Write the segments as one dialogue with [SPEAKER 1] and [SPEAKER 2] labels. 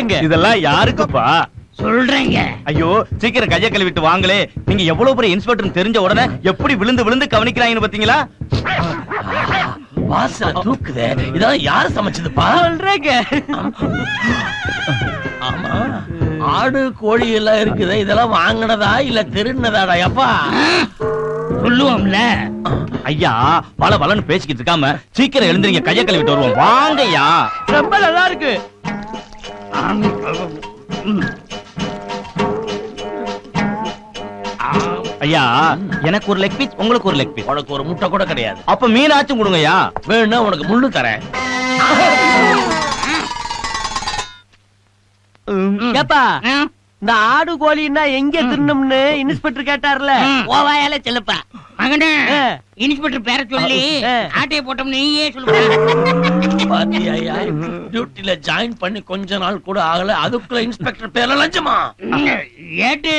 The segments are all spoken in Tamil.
[SPEAKER 1] எங்க?
[SPEAKER 2] இதெல்லாம் யாருக்குப்பா
[SPEAKER 3] சொல்றேங்க.
[SPEAKER 2] ஐயோ சீக்கிரம் கைய கழுவிட்டு வாங்களே. நீங்க எவ்வளவு பெரிய இன்ஸ்பெக்டர் தெரிஞ்ச உடனே எப்படி விழுந்து விழுந்து கவனிக்கிறாங்கன்னு பாத்தீங்களா?
[SPEAKER 1] வாசல தூக்குதே. இதெல்லாம் யாரு சமைச்சதுப்பா?
[SPEAKER 3] சொல்றேங்க.
[SPEAKER 1] ஆமா, ஆடு கோழி எல்லாம் இருக்குது. இதெல்லாம் வாங்கினதா இல்ல திருநதாடா? அப்பா
[SPEAKER 3] சொல்லுவோம்ல.
[SPEAKER 2] ஐயா பல பலன்னு பேசிக்கிட்டு இருக்காம சீக்கிரம் எழுந்திரிங்க, கைய கழுவிட்டு வருவோம். வாங்கய்யா.
[SPEAKER 3] ரொம்ப நல்லா இருக்கு.
[SPEAKER 2] ஐயா எனக்கு ஒரு லெக் பீஸ், உங்களுக்கு ஒரு லெக் பீஸ்.
[SPEAKER 1] உனக்கு ஒரு முட்டை கூட கிடையாது.
[SPEAKER 2] அப்ப மீனாச்சும் கொடுங்கய்யா.
[SPEAKER 1] வேணும்னா உனக்கு முள்ளு தரேன்.
[SPEAKER 3] ஏப்பா, இந்த ஆடு கோழின்னா எங்க தின்னம்னு இன்ஸ்பெக்டர் கேட்டார்ல.
[SPEAKER 4] ஓவாயால செல்லப்பா மகனே, இன்ஸ்பெக்டர் பேரை சொல்லி ஆட்டையை போட்டோம் நீயே சொல்லுங்க.
[SPEAKER 1] பாத்தியா, டியூட்டில ஜாயின் பண்ணி கொஞ்ச நாள் கூட ஆகல, அதுக்குள்ள இன்ஸ்பெக்டர் பேர்ல லஞ்சமா?
[SPEAKER 4] ஏட்டு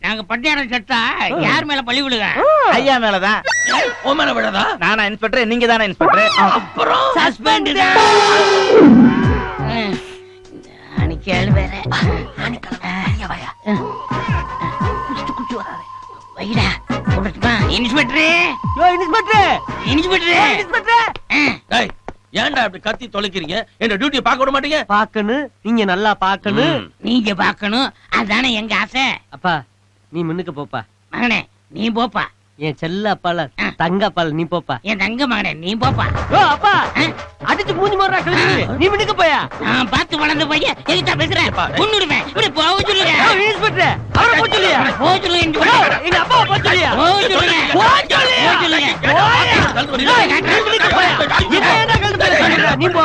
[SPEAKER 4] நாங்க பட்டியாரம் செத்தா யார் மேல பழி விழுக?
[SPEAKER 2] ஐயா மேலதான்.
[SPEAKER 1] உன் மேல விடாதா?
[SPEAKER 2] நானா இன்ஸ்பெக்டர், நீங்க தானே இன்ஸ்பெக்டர்?
[SPEAKER 1] அப்புறம்
[SPEAKER 4] சஸ்பெண்ட். அணிக்கால் வேற வைடா போடட்டுமா? இன்ஸ்பெக்டர்,
[SPEAKER 1] டேய், ஏன்டா இப்படி கத்தி தொலைக்கிறீங்க? என்ன டியூட்டியை பார்க்க விட மாட்டீங்க?
[SPEAKER 3] பாக்கணும், நீங்க நல்லா பாக்கணும்.
[SPEAKER 4] நீங்க பாக்கணும், அதானே எங்க ஆசை.
[SPEAKER 3] அப்பா நீ முன்னுக்கு போப்பா.
[SPEAKER 4] மகனே நீ போப்பா.
[SPEAKER 3] என் செல்ல அப்பால தங்க அப்பால நீ போப்பா.
[SPEAKER 4] என் தங்க மகனே நீ போப்பா.
[SPEAKER 3] ஓ அப்பா, அடிச்சு மூஞ்சி போடுறா கிளம்பி. நீ முன்னுக்கு போயா.
[SPEAKER 4] நான் பார்த்து வளர்ந்த பையன் எதுக்கா பேசுறேன்? கொன்னுடுவேன். இப்படி போக சொல்லுங்க.
[SPEAKER 3] இன்ஸ்பெக்டர் அவரை போக சொல்லியா?
[SPEAKER 4] போக சொல்லுங்க.
[SPEAKER 3] எங்க அப்பா போக சொல்லியா?
[SPEAKER 4] போக சொல்லுங்க.
[SPEAKER 3] போக சொல்லுங்க. நீ போ.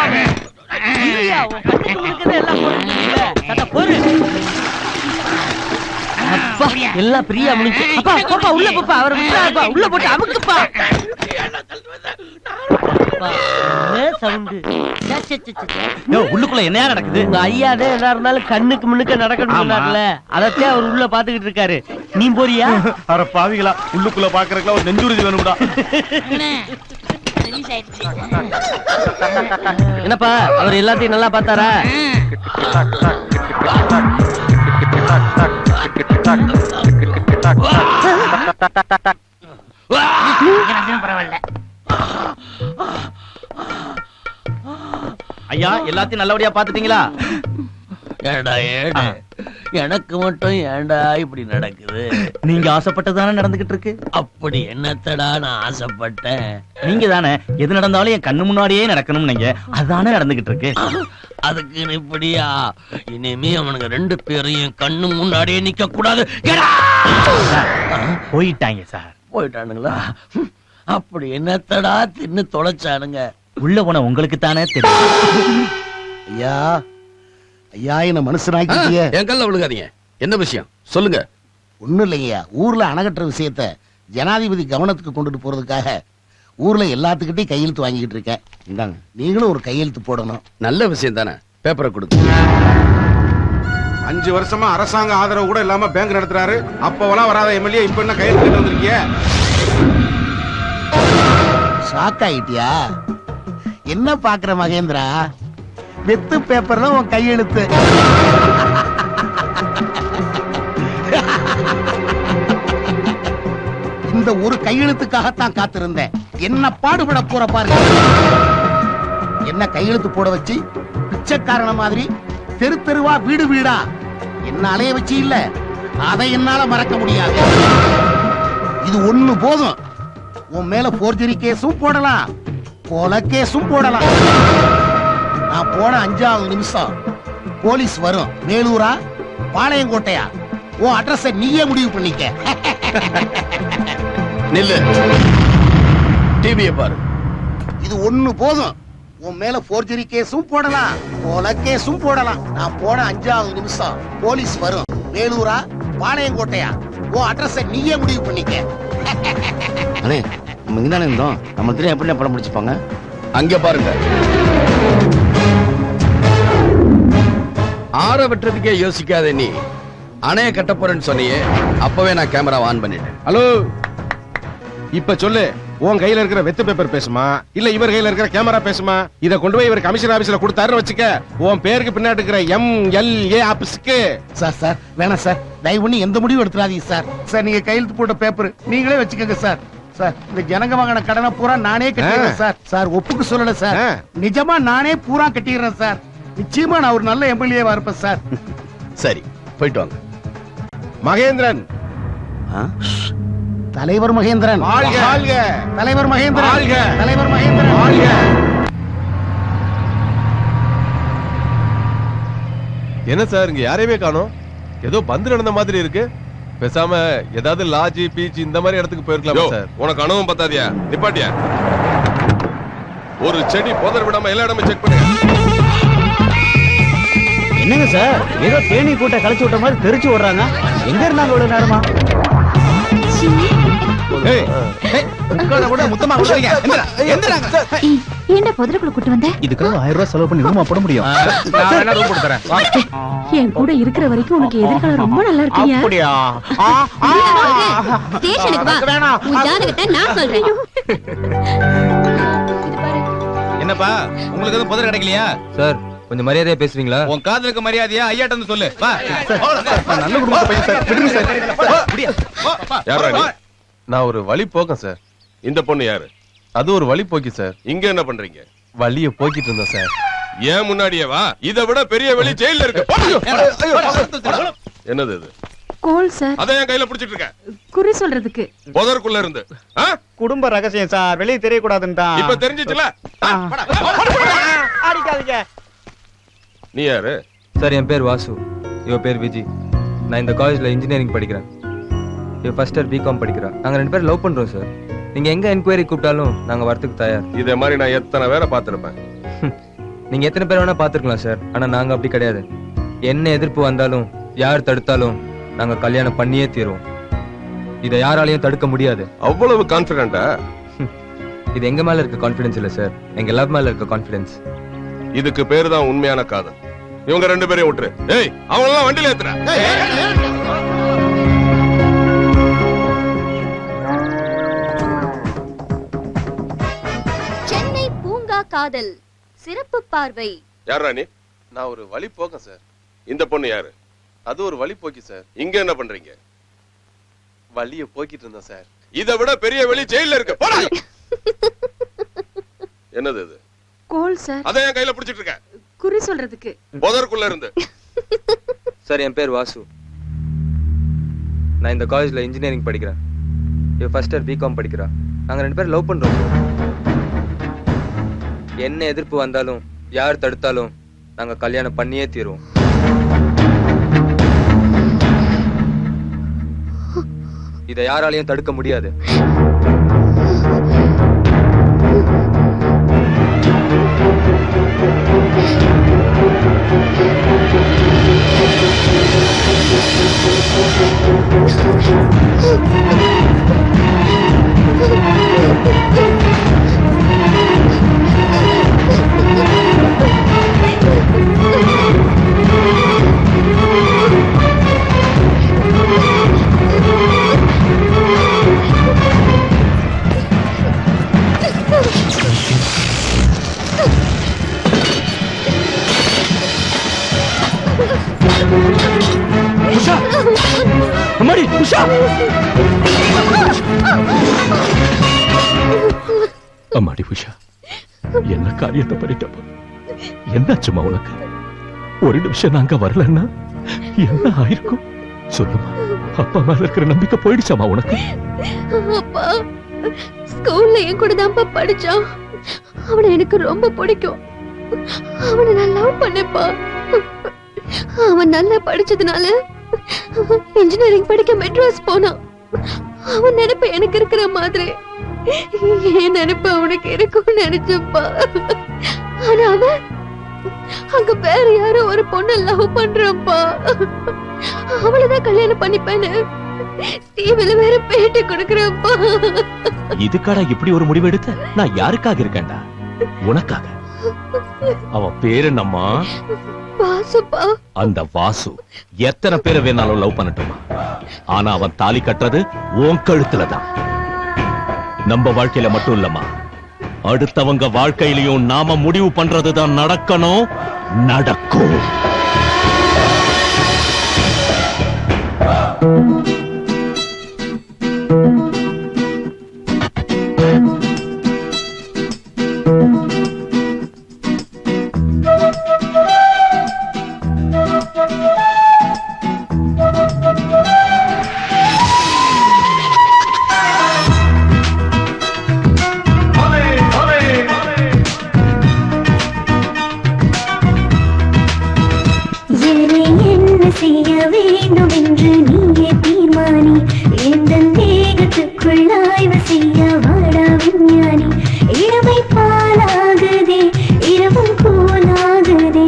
[SPEAKER 3] இல்லையா, உன் கண்ணுக்கு முன்னுக்கு எல்லாம் போடுறீங்க. சட்ட போடு. அப்பா எல்லாம் பிரியா முடிஞ்சு. அப்பா போப்பா, உள்ள போப்பா. அவரை விட்டுறாப்பா, உள்ள போட்டு அமுக்குப்பா.
[SPEAKER 2] உள்ளுக்குள்ள என்னையா நடக்குது?
[SPEAKER 3] உங்க ஐயாதே என்ன இருந்தாலும் கண்ணுக்கு முன்னுக்கு நடக்கணும் சொன்னார்ல, அதத்தே அவர் உள்ள பாத்துக்கிட்டு இருக்காரு. நீ போறியா?
[SPEAKER 2] அர பாவிகளா, உள்ளுக்குள்ள பாக்குறதுக்குள்ள ஒரு நெஞ்சுறுதி வேணும்டா.
[SPEAKER 3] என்னப்பா அவர் எல்லாத்தையும் நல்லா பார்த்தாரா?
[SPEAKER 4] பரவாயில்ல.
[SPEAKER 2] ஐயா எல்லாத்தையும் நல்லபடியா பாத்துட்டீங்களா?
[SPEAKER 1] ஏடா ஏடா, எனக்கு மட்டும் ஏன்டா இப்படி நடக்குது?
[SPEAKER 2] நீங்க ஆசைப்பட்டதானே நடந்துகிட்டு இருக்கு.
[SPEAKER 1] அப்படி என்னத்தடா நான் ஆசைப்பட்டேன்?
[SPEAKER 2] நீங்க தானே எது நடந்தாலும் என் கண்ணு முன்னாடியே நடக்கணும், நீங்க அதுதானே நடந்துகிட்டு இருக்கு.
[SPEAKER 1] அதுக்கு இப்படியா? இனிமே அவனுங்க ரெண்டு பேரையும் கண்ணு முன்னாடியே நிக்க கூடாது.
[SPEAKER 2] போயிட்டாங்க சார்.
[SPEAKER 1] போயிட்டானுங்களா? அப்படி என்னத்தடா தின்னு தொலைச்சானுங்க?
[SPEAKER 2] உள்ள போன உங்களுக்கு தானே தெரியும்.
[SPEAKER 5] ஐயா ஐயா, என்ன மனுஷனாக்கிட்டியே.
[SPEAKER 6] என் கல்ல விழுகாதீங்க. என்ன விஷயம் சொல்லுங்க.
[SPEAKER 5] ஒண்ணும் இல்லைங்கய்யா, ஊர்ல அணகட்டுற விஷயத்த ஜனாதிபதி கவனத்துக்கு கொண்டுட்டு போறதுக்காக ஊர்ல எல்லாத்துக்கிட்டையும் கையெழுத்து வாங்கிக்கிட்டு இருக்கேன். இந்தாங்க, நீங்களும் ஒரு கையெழுத்து போடணும்.
[SPEAKER 6] நல்ல விஷயம் தானே, பேப்பரை கொடுங்க.
[SPEAKER 7] 5 வருஷமா அரசாங்க ஆதரவு கூட இல்லாம பேங்க் நடத்துறாரு. அப்பவெல்லாம் வராத எம்எல்ஏ இப்ப என்ன கையெழுத்து வந்திருக்கிய?
[SPEAKER 5] ஷாக் ஆயிட்டியா? என்ன பாக்குற மகேந்திரா, வெத்து பேப்பர் தான் உன் கையெழுத்து. இந்த ஒரு கையெழுத்துக்காகத்தான் காத்திருந்தேன். என்ன பாடுபட போற பாருங்க. என்ன கையெழுத்து போட வச்சு பிச்சைக்காரன மாதிரி தெரு தெருவா வீடு வீடா என்ன அலைய வச்சு இல்ல, அதை என்னால மறக்க முடியாது. இது ஒண்ணு போதும். உன் மேல போர்ஜரி கேஸும் போடலாம், கொலை கேஸும் போடலாம். நான் போன 5வது நிமிஷம் போலீஸ் வரும். வேலூரா பாளையங்கோட்டையா, உன் அட்ரஸை நீயே முடிவு பண்ணிக்க.
[SPEAKER 6] நில்லு, டிவியை பாரு.
[SPEAKER 5] இது ஒண்ணு போதும். உன் மேல போர்ஜரி கேஸும் போடலாம், கொலை கேஸும் போடலாம். நான் போன 5வது நிமிஷம் போலீஸ் வரும். வேலூரா பாளையங்கோட்டையா, உன் அட்ரஸை நீயே முடிவு பண்ணிக்க.
[SPEAKER 8] அண்ணே, நம்ம இங்கதானே இருந்தோம். நம்ம தெரியும் எப்படி படம் முடிச்சுப்பாங்க.
[SPEAKER 6] அங்க பாருங்க. ஆற வெட்டுறதுக்கே யோசிக்காத நீ அணைய கட்ட போறேன்னு சொன்னியே, அப்பவே நான் கேமரா ஆன் பண்ணிட்டேன்.
[SPEAKER 7] ஹலோ, இப்ப சொல்லு, உன் கையில இருக்கிற வெத்து பேப்பர் பேசுமா இல்ல இவர் கையில இருக்கிற கேமரா பேசுமா? இத கொண்டு போய் இவர் கமிஷன் ஆபீஸ்ல கொடுத்தாருன்னு வச்சுக்க, உன் பேருக்கு பின்னாடி இருக்கிற MLA ஆபீஸ்க்கு.
[SPEAKER 5] சார் வேணாம் சார், தயவு பண்ணி எந்த முடிவும் எடுத்துறாதீங்க சார். சார் நீங்க கையெழுத்து போட்ட பேப்பர் நீங்களே வச்சுக்கோங்க சார். சார் இந்த ஜனங்க வாங்கின கடனை பூரா நானே கட்டிடுறேன் சார். சார் ஒப்புக்கு சொல்லல சார், நிஜமா நானே பூரா கட்டிடுறேன் சார். நிச்சயமா நான் ஒரு நல்ல MLA-வா இருப்பேன் சார்.
[SPEAKER 6] சரி, போயிட்டு வாங்க.
[SPEAKER 7] மகேந்திரன்,
[SPEAKER 5] தலைவர் மகேந்திரன்
[SPEAKER 7] வாழ்க. வாழ்க.
[SPEAKER 5] தலைவர் மகேந்திரன்
[SPEAKER 7] வாழ்க.
[SPEAKER 5] தலைவர் மகேந்திரன்
[SPEAKER 7] வாழ்க.
[SPEAKER 9] என்ன சார் இங்க யாரையுமே காணோம்? ஏதோ பந்து நடந்த மாதிரி இருக்கு. பேசாம ஏதாவது லாட்ஜ் பீச் இந்த மாதிரி இடத்துக்கு போயிருக்கலாமா சார்?
[SPEAKER 7] உனக்கு அனுபவம் பத்தாதியா? நிப்பாட்டியா? ஒரு செடி போதர் விடாம எல்லா இடமும் செக் பண்ணுங்க.
[SPEAKER 2] என்னங்க சார், ஏதோ தேனி கூட்ட கழிச்சு விட்ட மாதிரி தெரிச்சு விடுறாங்க. எங்க இருந்தாங்க இவ்வளவு நேரமா?
[SPEAKER 10] ஏன்டா புதருக்குள்ள கூட்டு வந்த?
[SPEAKER 2] இதுக்காக 1000 ரூபாய் செலவு பண்ணி ரூமா போட முடியும்?
[SPEAKER 10] என் கூட இருக்கிற வரைக்கும் உனக்கு எதிர்காலம் ரொம்ப நல்லா இருக்கியா?
[SPEAKER 2] அப்படியா?
[SPEAKER 10] ஸ்டேஷனுக்கு வா, உன் ஜாதகத்தை நான் சொல்றேன்.
[SPEAKER 2] என்னப்பா, உங்களுக்கு எதுவும் புதர் கிடைக்கலையா?
[SPEAKER 9] சார் கொஞ்சம் மரியாதையா பேசுறீங்களா?
[SPEAKER 2] உன் காதலுக்கு மரியாதையா ஐயாட்ட வந்து சொல்லு. வா.
[SPEAKER 9] நல்ல குடும்பத்தை பையன் சார். விடுங்க சார்.
[SPEAKER 7] யாரா நீ?
[SPEAKER 9] நான் ஒரு வழி போக்கேன் சார்.
[SPEAKER 7] இந்த பொண்ணு யாரு?
[SPEAKER 9] அது ஒரு வழி போக்கி சார்.
[SPEAKER 7] இங்க என்ன பண்றீங்க?
[SPEAKER 9] வழிய போக்கிட்டு இருந்தேன் சார்.
[SPEAKER 7] ஏன் முன்னாடியே வா, இதை விட பெரிய வெளி ஜெயில இருக்கு. என்னது இது?
[SPEAKER 10] கோல் சார்.
[SPEAKER 7] அதை என் கையில புடிச்சிட்டு இருக்க?
[SPEAKER 10] குறி சொல்றதுக்கு.
[SPEAKER 7] புதருக்குள்ள இருந்து.
[SPEAKER 2] குடும்ப ரகசியம் சார், வெளியே தெரியக்கூடாதுன்டா.
[SPEAKER 7] இப்ப தெரிஞ்சிச்சுல?
[SPEAKER 2] அடிக்காதீங்க.
[SPEAKER 7] நீ யாரு?
[SPEAKER 9] சார் என் பேர் வாசு, இவ பேர் விஜி. நான் இந்த காலேஜ்ல இன்ஜினியரிங் படிக்கிறேன். இவ ஃபர்ஸ்ட் இயர் பிகாம் படிக்கிறா. நாங்க 2 பேரும் லவ் பண்றோம் சார். நீங்க எங்க என்கொயரி கூப்பிட்டாலும் நாங்க வரதுக்கு தயார்.
[SPEAKER 7] இதே மாதிரி நான் எத்தனை பேரை பார்த்திருப்பேன்.
[SPEAKER 9] நீங்க எத்தனை பேர் வேணா பாத்துருக்கலாம் சார், ஆனா நாங்க அப்படி கிடையாது. என்ன எதிர்ப்பு வந்தாலும் யார் தடுத்தாலும் நாங்க கல்யாணம் பண்ணியே தீருவோம். இதை யாராலையும் தடுக்க முடியாது.
[SPEAKER 7] அவ்வளவு கான்பிடண்டா?
[SPEAKER 9] இது எங்க மேல இருக்க கான்பிடன்ஸ் இல்ல சார், எங்க லவ் மேல இருக்க கான்பிடன்ஸ்.
[SPEAKER 7] இதுக்கு பேரு தான் உண்மையான காதல். இவங்க 2 பேரையும் விட்டுரு. ஏய், அவங்க எல்லாம் வண்டியில ஏத்துறா.
[SPEAKER 10] சென்னை பூங்கா காதல் சிறப்பு பார்வை.
[SPEAKER 7] யாரா நீ?
[SPEAKER 9] நான் ஒரு வழி போக்கேன் சார்.
[SPEAKER 7] இந்த பொண்ணு யாரு?
[SPEAKER 9] அது ஒரு வழி போக்கி சார்.
[SPEAKER 7] இங்க என்ன பண்றீங்க?
[SPEAKER 9] வழிய போக்கிட்டு இருந்தேன் சார்.
[SPEAKER 7] இதை விட பெரிய வெளி ஜெயில இருக்கு. போடா. என்னது இது?
[SPEAKER 10] கோல் சார்.
[SPEAKER 7] அதை என் கையில புடிச்சிட்டு இருக்க?
[SPEAKER 10] குறி சொல்றதுக்கு.
[SPEAKER 7] புதருக்குள்ள இருந்து.
[SPEAKER 9] சார் என் பேர் வாசு, நான் இந்த காலேஜ்ல இன்ஜினியரிங் படிக்கிறேன். இவ ஃபர்ஸ்ட் இயர் பிகாம் படிக்கிறா. நாங்க 2 பேரும் லவ் பண்றோம். என்ன எதிர்ப்பு வந்தாலும் யார் தடுத்தாலும் நாங்க கல்யாணம் பண்ணியே தீருவோம். இதை யாராலையும் தடுக்க முடியாது.
[SPEAKER 2] அம்மாடி, உஷா.
[SPEAKER 11] அம்மாடி உஷா, என்ன காரியத்தை பண்ணிட்டப்ப? என்னாச்சுமா உனக்கு? ஒரு நிமிஷம் நாங்க வரலன்னா என்ன ஆயிருக்கும் சொல்லுமா? அப்பா மேல இருக்கிற நம்பிக்கை போயிடுச்சாமா உனக்கு?
[SPEAKER 10] அப்பா ஸ்கூல்ல என் கூட தான் படிச்சான். அவனை எனக்கு ரொம்ப பிடிக்கும். அவனை நான் லவ் பண்ணேப்பா. அவன் நல்லா படிச்சதுனால இன்ஜினியரிங் படிக்க மெட்ராஸ் போனான். அவன் நினைப்பு எனக்கு இருக்கிற மாதிரி என் நினைப்பு அவனுக்கு இருக்கும் நினைச்சப்பா. ஆனா அவன் அங்க வேற யாரோ ஒரு பொண்ணு லவ் பண்றான்ப்பா. அவளதான் கல்யாணம் பண்ணிப்பேன்னு டிவில வேற பேட்டி கொடுக்கறப்பா.
[SPEAKER 11] இதுக்காடா இப்படி ஒரு முடிவு எடுத்த? நான் யாருக்காக இருக்கேன்டா? உனக்காக. அவன் பேரு என்னம்மா?
[SPEAKER 10] வாசுப்பா.
[SPEAKER 11] அந்த வாசு எத்தனை பேரை வேணாலும் லவ் பண்ணட்டுமா, ஆனா அவன் தாலி கட்டுறது உன் கழுத்துலதான். நம்ம வாழ்க்கையில மட்டும் இல்லம்மா, அடுத்தவங்க வாழ்க்கையிலையும் நாம முடிவு பண்றதுதான் நடக்கணும், நடக்கும்.
[SPEAKER 10] செய்ய வேண்டும் என்று நீயே தீர்மானி, எந்த தேகத்துக்குள் ஆய்வு செய்ய வாடா விஞ்ஞானி. இளமை பாலாகுதே, இரவும் கோலாகுதே,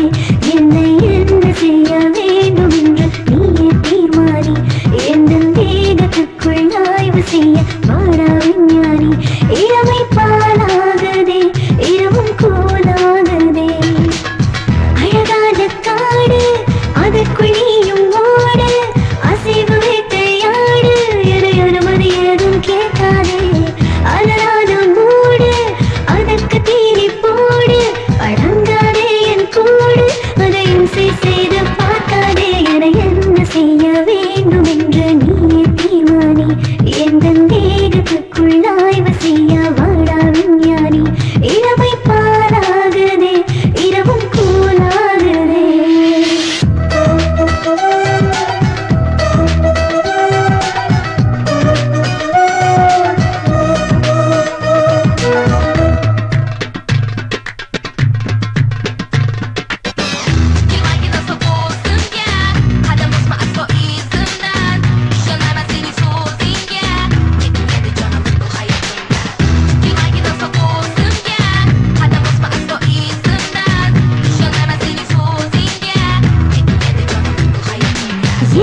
[SPEAKER 10] என்னை என்ன செய்ய வேண்டும் என்று நீயே தீர்மானி, எந்த தேகத்துக்குள் ஆய்வு செய்ய வாடா விஞ்ஞானி. இளமை பாலாகுதே, இரவும் கோலாகுதே, அழகான காடு அதற்குள் நீயும் ஓடு, அசைவு வேட்டையாடு, என அனுமதி ஏதும் கேட்காதே. அலராத மூடு, அதற்கு தீனி போடு, அடங்காதே என் கூடு, அதையும் செய்து பார்க்காதே. என என்ன செய்ய வேண்டும் என்று நீயே தீர்மானி, எந்த தேகத்துக்குள் ஆய்வு செய்ய வாடா விஞ்ஞானி. இளமை பாலாகுதே, இரவும் கூலாகுதே.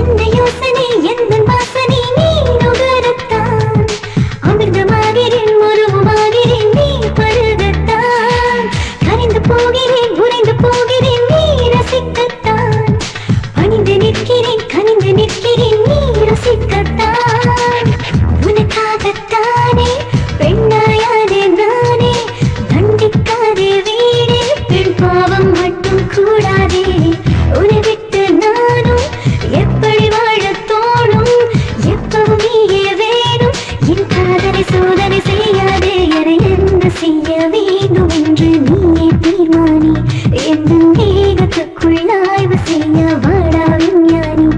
[SPEAKER 10] எந்த யோசனை எந்த வாசனை நீ நுகரத்தான், அமிர்தமாகிறேன் முருகமாகிறேன் நீ பருகத்தான், கரைந்து போகிறேன் உறைந்து போகிறேன் நீ ரசிக்கத்தான், பணிந்து நிற்கிறேன் கனிந்து நிற்கிறேன் நீ ரசிக்கத்தான். உனக்காகத்தானே பெண்ணாயாதே நானே, தண்டிக்காதே வீடே, பெண் பாவம் மட்டும் கூடாதே. உன்னை விட்டு நானும் எப்படி வாழ தோணும், எப்பவும் நீயே வேணும், என் காதலை சோதனை செய்யாதே. என என்ன செய்ய வேண்டும் என்று நீயே தீர்மானி, எந்த தேகத்துக்குள் ஆய்வு செய்ய வாடா விஞ்ஞானி.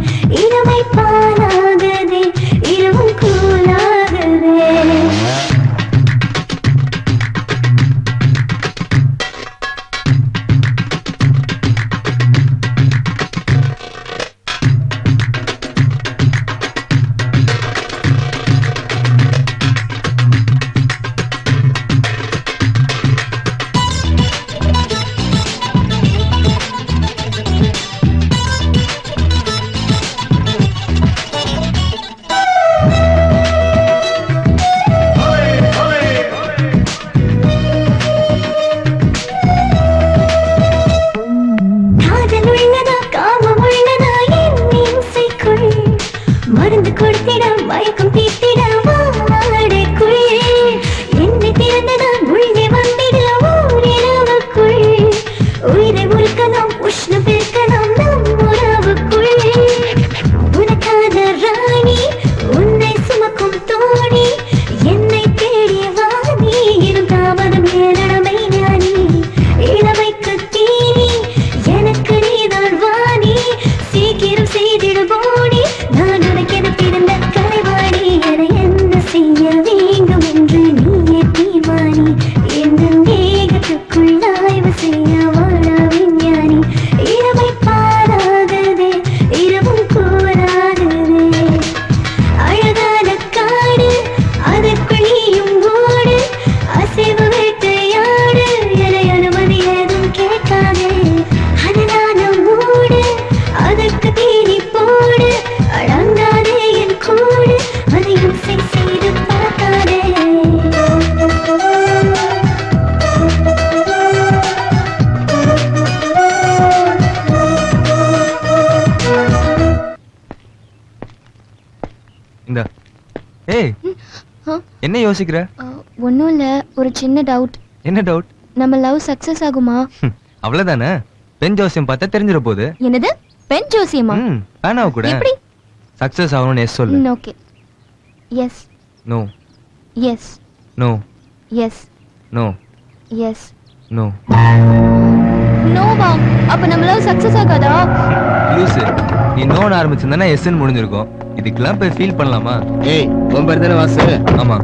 [SPEAKER 10] இளமை பாலாகுதே, இரவும் கூலாகுதே. காதல் உள்ளதா காமம் உள்ளதா என் இசைக்குள், மருந்து கொடுத்திட மயக்கம் தீர்த்திட வாடைக்குள், என்னை திறந்ததா உள்ளே வந்திட ஊரிரவுக்குள், உயிரை உருக்கலாம் உஷ்ணம் பெருக்கலாம் நம் உறவுக்குள். உனக்கான ராணி உன்னை சுமக்கும் தோணி, என்னை தேடி வா நீ, இரும் தாமதம் ஏனடமை ஞானி. இளமைக்கு தீனி எனக்கு நீதான் வாணி, சீக்கிரம் செய்திடு போனி, நான் உனக்கென பிறந்த கலைவாணி. என என்ன செய்ய வேண்டும் என்று நீயே தீர்மானி, எந்த தேகத்துக்குள் ஆய்வு செய்ய வாடா விஞ்ஞானி. இளமை பாலாகுதே, இரவும் கூறாகுதே, அழகான காடு அதற்குள் நீயும் ஓடு, அசைவு வேட்டையாடு, என அனுமதி ஏதும் கேட்காதே. அனலான மூடு, அதற்கு தீனி போடு, அடங்காதே என் கூடு, அதையும் செய்து பார்க்காதே.
[SPEAKER 9] இந்த ஏய் என்ன யோசிக்கிற?
[SPEAKER 10] ஒன்றும் இல்லை, ஒரு சின்ன டவுட்.
[SPEAKER 9] என்ன டவுட்?
[SPEAKER 10] நம்ம லவ் சக்சஸ் ஆகுமா?
[SPEAKER 9] அவ்வளவுதானே. பெண் ஜோசியம் பார்த்தா தெரிஞ்சிட போகுது.
[SPEAKER 10] என்னது பெண் ஜோசியமா?
[SPEAKER 9] வேணாவ கூட.
[SPEAKER 10] எப்படி
[SPEAKER 9] சக்சஸ் ஆகணும்னு எஸ் சொல்லு.
[SPEAKER 10] Okay. Yes.
[SPEAKER 9] No.
[SPEAKER 10] Yes.
[SPEAKER 9] No.
[SPEAKER 10] Yes.
[SPEAKER 9] No.
[SPEAKER 10] Yes.
[SPEAKER 9] No.
[SPEAKER 10] நோவா? அப்ப நம்ம லவ் சக்சஸ் ஆகாதா?
[SPEAKER 9] லூசு, நீ நோன்னு ஆரம்பிச்சிருந்தா எஸ்ன்னு முடிஞ்சிருக்கும். இதுக்கெல்லாம் போய் ஃபீல் பண்ணலாமா?
[SPEAKER 8] ஏய் உன் பேர் தானே வாசு?
[SPEAKER 9] ஆமா.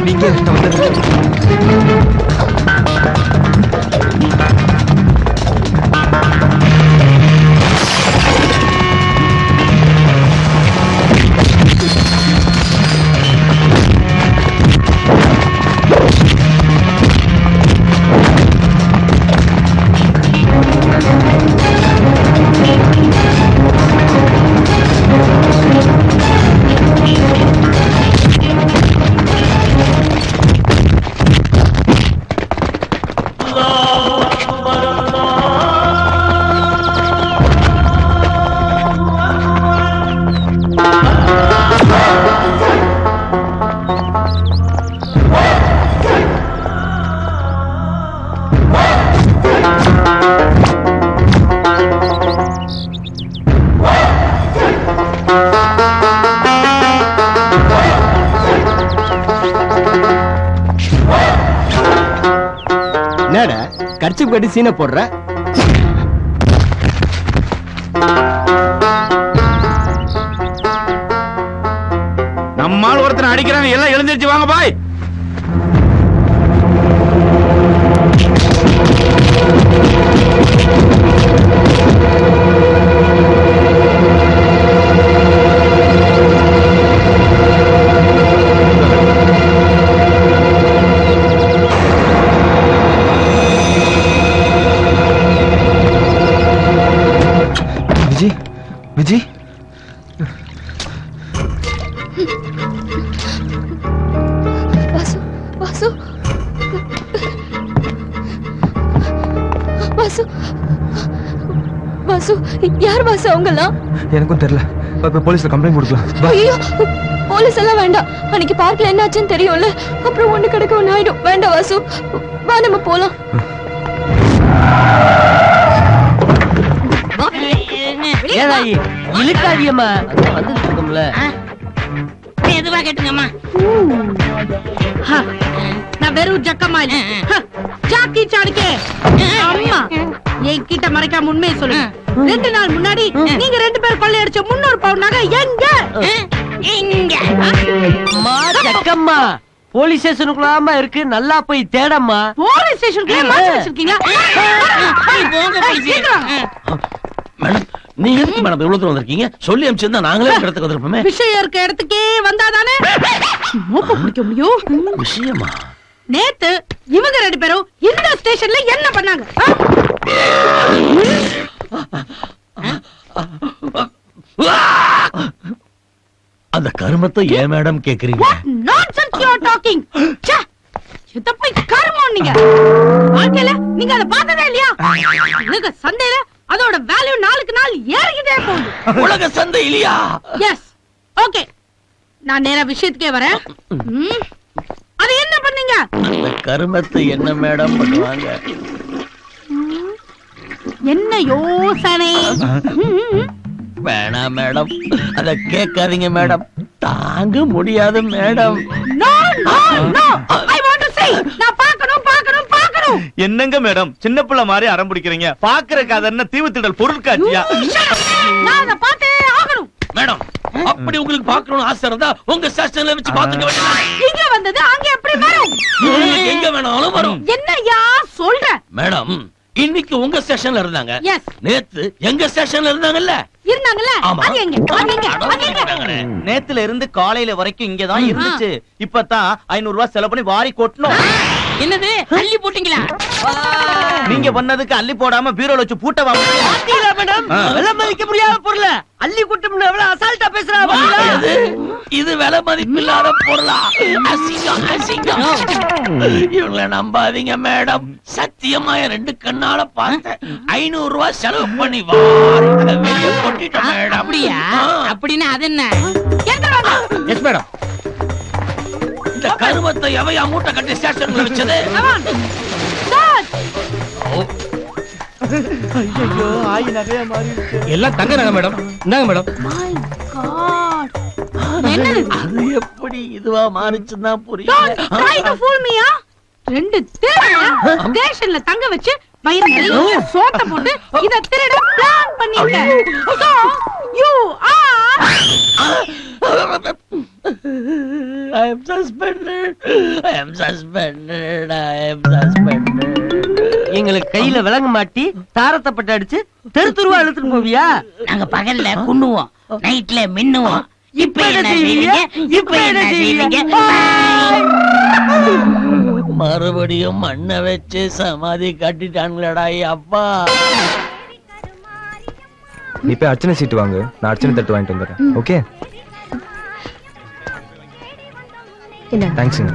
[SPEAKER 9] நீங்க
[SPEAKER 8] கர்ச்சிப் கட்டி சீனை போடுற.
[SPEAKER 2] நம்மால் ஒருத்தனை அடிக்கிறாங்க, எல்லாம் எழுந்திருச்சு வாங்க பாய்.
[SPEAKER 9] விஜி,
[SPEAKER 10] வாசு, வாசு, வாசு, வாசு, யார் வாசு அவங்கெல்லாம்?
[SPEAKER 9] எனக்கும் தெரியல. போலீஸ்ல கம்ப்ளைண்ட் கொடுக்கலாம்.
[SPEAKER 10] ஐயோ, போலீஸ் எல்லாம் வேண்டாம். அன்னைக்கு பார்க்ல என்ன ஆச்சுன்னு தெரியும்ல. அப்புறம் ஒண்ணு கிடக்க ஒண்ணு ஆயிடும். வேண்டாம் வாசு, வா நம்ம போலாம்.
[SPEAKER 3] ஏதாயி இழுக்காதியம்மா, வந்து இருக்கோம்ல.
[SPEAKER 4] எதுவா கேட்டுங்கம்மா. நான் வெறும் ஜக்கமா இல்ல, ஜாக்கி சாடுக்கே. அம்மா என்கிட்ட மறைக்காம உண்மையை சொல்லு. 2 நாள் முன்னாடி நீங்க 2 பேர் கொள்ளையடிச்ச 300 பவுன் நகை எங்க?
[SPEAKER 3] அம்மா ஜக்கம்மா, போலீஸ் ஸ்டேஷனுக்குள்ளாம இருக்கு, நல்லா போய் தேடம்மா.
[SPEAKER 4] போலீஸ் ஸ்டேஷனுக்குள்ளே மாட்டி வச்சிருக்கீங்க.
[SPEAKER 1] மேடம், நீங்க எதுக்கு மேடம் இவ்வளவு தூரம் வந்திருக்கீங்க? சொல்லி அனுப்பிச்சிருந்தா நாங்களே இடத்துக்கு வந்திருப்போமே.
[SPEAKER 4] விஷயம் இருக்க இடத்துக்கே வந்தாதானே மூக்க பிடிக்க முடியும்.
[SPEAKER 1] விஷயமா?
[SPEAKER 4] நேத்து இவங்க 2 பேரும் இந்த ஸ்டேஷன்ல என்ன பண்ணாங்க?
[SPEAKER 1] அந்த கருமத்தை ஏன் மேடம் கேக்குறீங்க?
[SPEAKER 4] Nonsense you are talking. ச்சே, இத போய் கருமம் நீங்க. வாழ்க்கையில நீங்க அத பார்த்ததே இல்லையா? உலக சந்தையில அதோட வேல்யூ நாளுக்கு நாள் ஏறிக்கிட்டே போகுது.
[SPEAKER 1] உலக சந்தை இல்லையா?
[SPEAKER 4] எஸ். ஓகே, நான் நேரா விஷயத்துக்கே வரேன். அது என்ன பண்ணீங்க?
[SPEAKER 1] அந்த கருமத்தை என்ன மேடம் பண்ணுவாங்க?
[SPEAKER 4] என்ன யோசனை?
[SPEAKER 1] வேணாம் மேடம், அத கேட்காதீங்க மேடம், தாங்க முடியாது madam.
[SPEAKER 4] No, no, no. I want to see. நான் பார்க்கணும் பார்க்கணும் பார்க்கணும்.
[SPEAKER 2] என்னங்க மேடம் சின்ன பிள்ளை மாதிரி அடம் பிடிக்கிறீங்க? பாக்குறதுக்கு அது என்ன தீவுத்திடல் பொருட்காட்சியா?
[SPEAKER 4] நான் அத பார்த்தே ஆகணும்.
[SPEAKER 1] மேடம், அப்படி உங்களுக்கு பார்க்கணும்னு ஆசை இருந்தா உங்க ஸ்டேஷன்ல வச்சு பாத்துக்க வேண்டியது.
[SPEAKER 4] இங்க வந்தது அங்க எப்படி வரும்?
[SPEAKER 1] உங்களுக்கு எங்க வேணாலும் வரும்.
[SPEAKER 4] என்னய்யா சொல்ற?
[SPEAKER 1] மேடம், இன்னைக்கு உங்க ஸ்டேஷன்ல இருந்தாங்க,
[SPEAKER 4] Yes.
[SPEAKER 1] நேத்து எங்க ஸ்டேஷன்ல இருந்தாங்கல்ல?
[SPEAKER 4] இருந்தாங்கல்ல?
[SPEAKER 1] ஆமா.
[SPEAKER 4] அது எங்க? அது எங்க? அது எங்க?
[SPEAKER 2] நேத்துல இருந்து காலையில வரைக்கும் இங்கதான் இருந்துச்சு. இப்பதான் 500 ரூபாய் செலவு பண்ணி வாரி கொட்டணும்.
[SPEAKER 3] என்னது அள்ளி போட்டீங்களா?
[SPEAKER 2] நீங்க பண்ணதுக்கு அள்ளி போடாம பீரோல வச்சு பூட்ட வாங்க.
[SPEAKER 3] பாத்தீங்களா மேடம், விலை மதிக்க முடியாத பொருள அள்ளி குட்டம்னு எவ்வளவு அசால்ட்டா பேசுறா பாத்தீங்களா?
[SPEAKER 1] இது விலை மதிப்பில்லாத பொருளா? அசிங்கம், அசிங்கம். இவங்களை நம்பாதீங்க மேடம், சத்தியமா என் 2 கண்ணால பார்த்தேன். 500 ரூபாய் செலவு பண்ணி வாரி அதை வெளியே கொட்டிட்டேன் மேடம்.
[SPEAKER 3] அப்படியா? அப்படின்னா அது என்ன?
[SPEAKER 7] Yes madam.
[SPEAKER 1] இந்த கருமத்தை எவையா மூட்டை கட்டி ஸ்டேஷன்ல வச்சது?
[SPEAKER 2] ஐயோ ஆயி நகையா மாறி இருக்கு.
[SPEAKER 7] எல்லாம் தங்க நகை மேடம். இந்தாங்க மேடம்.
[SPEAKER 4] My God. என்னது?
[SPEAKER 1] அது எப்படி இதுவா மாறிச்சுன்னா
[SPEAKER 4] Don't
[SPEAKER 1] புரியல.
[SPEAKER 4] try to fool me, ah. 2 திருட ஸ்டேஷன்ல தங்க வச்சு வயிறு நிறைய சோத்த போட்டு இத திருட பிளான் பண்ணீங்க. So you are
[SPEAKER 1] I am suspended. I am suspended. I am suspended.
[SPEAKER 3] எங்களுக்கு கையில விலங்கு மாட்டி தாரத்தப்பட்டு அடிச்சு தெரு தெருவா இழுத்துட்டு போவியா?
[SPEAKER 12] நாங்க பகல்ல குண்ணுவோம், நைட்ல மின்னுவோம். இப்ப என்ன செய்வீங்க? இப்ப என்ன செய்வீங்க?
[SPEAKER 1] மறுபடியும் மண்ணை வச்சு சமாதி கட்டிட்டாங்களடா அப்பா.
[SPEAKER 9] நீ போய் அர்ச்சனை சீட்டு வாங்கு, நான் அர்ச்சனை தட்டு வாங்கிட்டு வந்துடுறேன். ஓகே, தேங்க்ஸுங்க.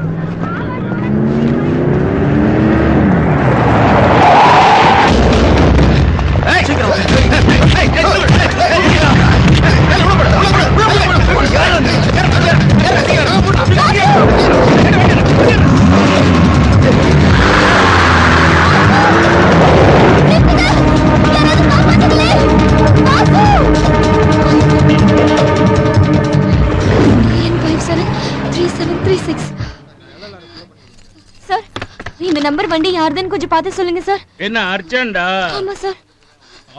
[SPEAKER 10] சார், இந்த நம்பர் வண்டி யாருதுன்னு கொஞ்சம் பார்த்து சொல்லுங்க சார்.
[SPEAKER 13] என்ன அர்ஜென்டா?
[SPEAKER 10] ஆமா சார்.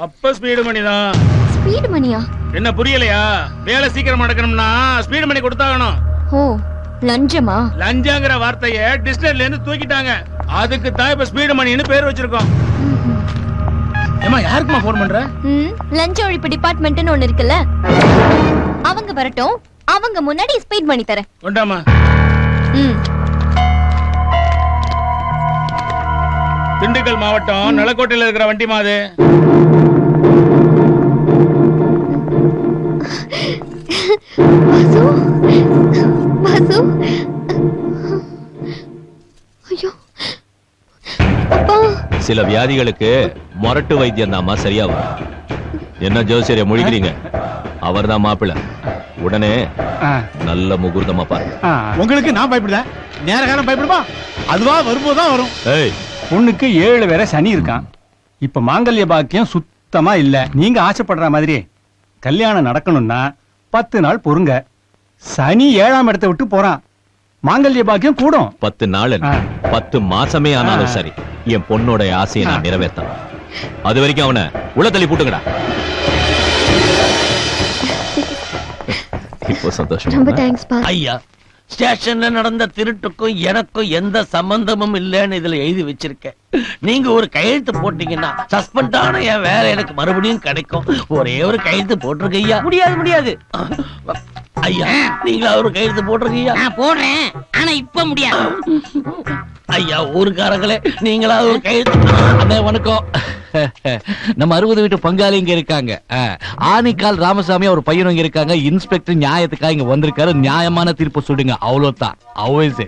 [SPEAKER 13] அப்ப ஸ்பீடு மணி தான்.
[SPEAKER 10] ஸ்பீடு மணியா?
[SPEAKER 13] என்ன புரியலையா? வேலை சீக்கிரம் நடக்கணும்னா ஸ்பீடு மணி கொடுத்தாகணும்.
[SPEAKER 10] ஓ, லஞ்சமா?
[SPEAKER 13] லஞ்சங்கிற வார்த்தைய டிக்ஷனரியில இருந்து தூக்கிட்டாங்க. அதுக்கு தான் இப்ப ஸ்பீடு மணின்னு பேர் வச்சிருக்கோம். ஏமா யாருக்குமா போன் பண்ற?
[SPEAKER 10] லஞ்ச ஒழிப்பு டிபார்ட்மெண்ட்னு ஒன்னு இருக்குல்ல, அவங்க வரட்டும், அவங்க முன்னாடி ஸ்பீட் மணி தரேன்.
[SPEAKER 13] கொண்டாமா. திண்டுக்கல் மாவட்டம் நலக்கோட்டையில இருக்கிற வண்டி மாது.
[SPEAKER 10] வாசு, வாசு. ஐயோ அப்பா.
[SPEAKER 11] சில வியாதிகளுக்கு மொரட்டு வைத்தியம் தாமா சரியா வரும். என்ன ஜோசியரை முழிக்கிறீங்க? அவர் தான் மாப்பிள்ள. உடனே நல்ல முகூர்த்தமா பாருங்க.
[SPEAKER 5] உங்களுக்கு நான் பயப்படுதா? நேர காலம் பயப்படுமா? அதுவா வரும்போதுதான் வரும்.
[SPEAKER 11] ஏய்,
[SPEAKER 14] பொண்ணுக்கு 7 வேற சனி இருக்கான். இப்ப மாங்கல்ய பாக்கியம் சுத்தமா இல்ல. நீங்க ஆசைப்படுற மாதிரி கல்யாணம் நடக்கணும்னா 10 நாள் பொறுங்க. சனி 7ஆம் இடத்தை விட்டு போறான். மாங்கல்ய பாக்கியம் கூடும்.
[SPEAKER 11] 10 நாள் 10 மாசமே ஆனாலும் சரி, என் பொண்ணோட ஆசையை நான் நிறைவேற்றேன். அது வரைக்கும் அவனை உள்ள தள்ளி போட்டுங்கடா. இப்போ சந்தோஷம்.
[SPEAKER 10] ரொம்ப தேங்க்ஸ் பா.
[SPEAKER 1] ஐயா, ஸ்டேஷன்ல நடந்த திருட்டுக்கும் எனக்கும் எந்த சம்பந்தமும் இல்லைன்னு இதுல எழுதி வச்சிருக்கேன். நீங்க ஒரு கையெழுத்து போட்டீங்கன்னா சஸ்பெண்ட் ஆன என் வேலை எனக்கு மறுபடியும் கிடைக்கும். ஒரே ஒரு கையெழுத்து போட்டிருக்க ஐயா.
[SPEAKER 3] முடியாது முடியாது.
[SPEAKER 1] ஐயா, நீங்களா ஒரு கையெழுத்து போட்டிருக்கீங்க?
[SPEAKER 12] நான் போடுறேன், ஆனா இப்ப முடியாது.
[SPEAKER 1] ஐயா, ஊருக்காரங்களே நீங்களா ஒரு கையெழுத்து.
[SPEAKER 15] அண்ணே வணக்கம். நம்ம 60 வீட்டு பங்காளி இங்க இருக்காங்க. ஆனிக்கால் ராமசாமி ஒரு பையனும் இங்க இருக்காங்க. இன்ஸ்பெக்டர் நியாயத்துக்காக இங்க வந்திருக்காரு. நியாயமான தீர்ப்பு சொல்லுங்க, அவ்வளவுதான். அவ்வளவு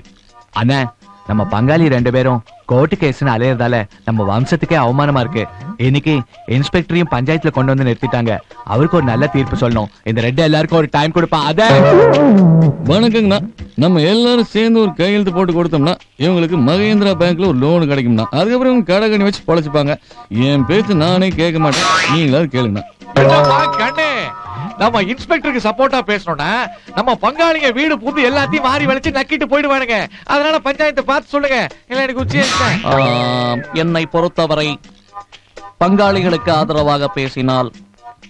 [SPEAKER 15] அண்ணே, நம்ம பங்காளி 2 பேரும் கோர்ட்டு கேஸ்னு அலையறதால நம்ம வம்சத்துக்கே அவமானமா இருக்கு. இன்னைக்கு இன்ஸ்பெக்டரையும் பஞ்சாயத்துல கொண்டு வந்து நிறுத்திட்டாங்க. அவருக்கு ஒரு நல்ல தீர்ப்பு சொல்லணும். இந்த ரெண்டு எல்லாருக்கும் ஒரு டைம் கொடுப்பா. அத
[SPEAKER 16] வணக்கங்கண்ணா. நம்ம எல்லாரும் சேர்ந்து ஒரு கையெழுத்து போட்டு கொடுத்தோம்னா இவங்களுக்கு மகேந்திரா பேங்க்ல ஒரு லோன் கிடைக்கும்னா அதுக்கப்புறம் இவங்க கடை கண்ணி வச்சு பொழைச்சுப்பாங்க. என் பேச்சு நானே கேட்க மாட்டேன், நீங்களாவது கேளுங்கண்ணா.
[SPEAKER 15] நம்ம இன்ஸ்பெக்டருக்கு சப்போர்ட்டா பேசணும்னா நம்ம பங்காளிங்க வீடு புது எல்லாத்தையும் மாறி வளைச்சு நக்கிட்டு போயிடுவானுங்க. அதனால பஞ்சாயத்தை பார்த்து சொல்லுங்க. இல்ல எனக்கு உச்சி
[SPEAKER 16] என்னை பொறுத்தவரை பங்காளிகளுக்கு ஆதரவாக பேசினால்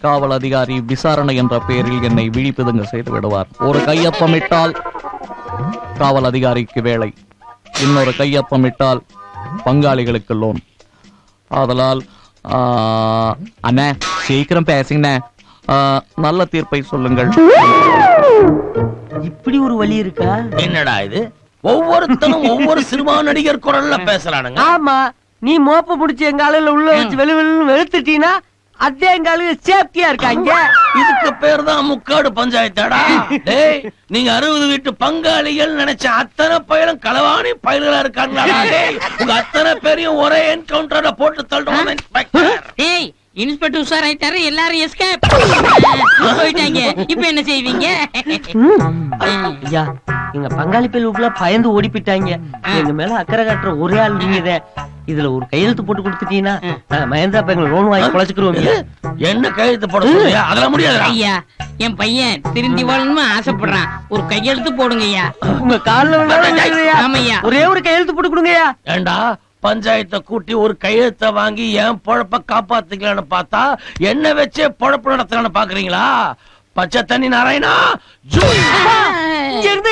[SPEAKER 16] காவல் அதிகாரி விசாரணை என்ற பெயரில் என்னை விழிப்புதுங்க செய்து விடுவார். ஒரு கையொப்பமிட்டால் காவல் அதிகாரிக்கு வேலை, இன்னொரு கையொப்பமிட்டால் பங்காளிகளுக்கு லோன். ஆதலால் அண்ணே சீக்கிரம் பேசுங்கண்ணே, நல்ல தீர்ப்பை சொல்லுங்கள்.
[SPEAKER 3] இப்படி ஒரு வழி இருக்கா?
[SPEAKER 1] என்னடா இது, ஒவ்வொருத்தனும் ஒவ்வொரு சினிமா நடிகர் குரல்ல பேசுறானுங்க.
[SPEAKER 3] ஆமா, நீ மோப்ப முடிச்சு எங்க ஆளுல உள்ள வச்சு வெளுத்துட்டீனா அதே எங்க ஆளுங்க சேஃப்டியா இருக்காங்க.
[SPEAKER 1] இதுக்கு பேர் தான் முக்காடு பஞ்சாயத்தாடா. டேய், நீங்க 60 வீட்டு பங்காளிகள் நினைச்ச அத்தனை பயிலும் களவாணி பயிர்களா இருக்காங்களா? டேய், உங்க அத்தனை பேரையும் ஒரே என்கவுண்டர்ல போட்டு தள்ளுறோம் இன்ஸ்பெக்டர்.
[SPEAKER 12] டேய், இன்ஸ்பெக்டர் உஷார் ஆயிட்டாரு, எல்லாரும் எஸ்கேப் போயிட்டாங்க. இப்ப என்ன செய்வீங்க?
[SPEAKER 3] ஐயா, எங்க பங்காளி பேருக்குள்ள பயந்து ஓடி போயிட்டாங்க. எங்க மேல அக்கறை காட்டுற ஒரே ஆள் நீங்க. இதுல ஒரு கையெழுத்து போட்டு கொடுத்துட்டீங்கன்னா மகேந்திரா பேங்க்ல லோன் வாங்கி குழைச்சுக்கிறோம்.
[SPEAKER 1] என்ன கையெழுத்து போட சொல்றியா? அதெல்லாம் முடியாது
[SPEAKER 12] ஐயா. என் பையன் திருந்தி வாழணும்னு ஆசைப்படுறான், ஒரு கையெழுத்து போடுங்க ஐயா.
[SPEAKER 3] உங்க காலில்
[SPEAKER 12] ஆமையா,
[SPEAKER 3] ஒரே ஒரு கையெழுத்து போட்டு கொடுங்க ஐயா.
[SPEAKER 1] ஏண்டா, பஞ்சாயத்தை கூட்டி ஒரு கையெழுத்த வாங்கி என் பொழப்ப காப்பாத்திக்கலான்னு பார்த்தா என்ன வச்சே பொழப்பு நடத்தலான்னு பாக்குறீங்களா? பச்சை தண்ணி நாராயணா,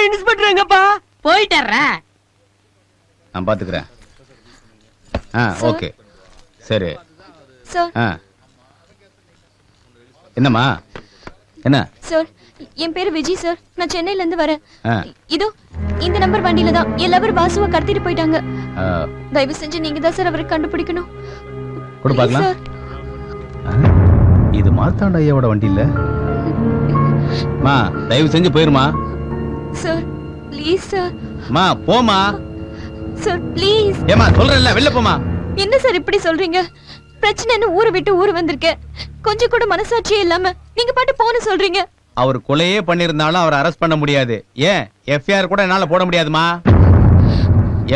[SPEAKER 3] இன்ஸ்பெக்டர் எங்கப்பா?
[SPEAKER 12] போயிட்டாரா?
[SPEAKER 8] நான் பாத்துக்கிறேன். ஓகே சரி. என்னம்மா என்ன?
[SPEAKER 10] சார், என் பேரு விஜய் சார். நான் சென்னையில இருந்து வரேன். இதோ இந்த நம்பர் வண்டியில தான் எல்லாரும் வாசுவ கடத்திட்டு போயிட்டாங்க. தயவு செஞ்சு நீங்க தான் சார் அவரை கண்டுபிடிக்கணும்.
[SPEAKER 8] கொடு பார்க்கலாம். இது மார்த்தாண்ட ஐயாவோட வண்டி இல்ல? மா, தயவு செஞ்சு போயிருமா.
[SPEAKER 10] Sir please sir.
[SPEAKER 8] மா போமா.
[SPEAKER 10] Sir please.
[SPEAKER 8] ஏமா சொல்றேன்ல, வெளில போமா.
[SPEAKER 10] என்ன சார் இப்படி சொல்றீங்க? பிரச்சனைன்னு ஊரை விட்டு ஊர் வந்திருக்கேன். கொஞ்சம் கூட மனசாட்சியே இல்லாம நீங்க பாட்டு போன சொல்றீங்க.
[SPEAKER 8] அவர் கொலையே பண்ணிருந்தாலும் அவரை அரெஸ்ட் பண்ண முடியாது. ஏன் எஃப்ஐஆர் கூட என்னால போட முடியாதுமா?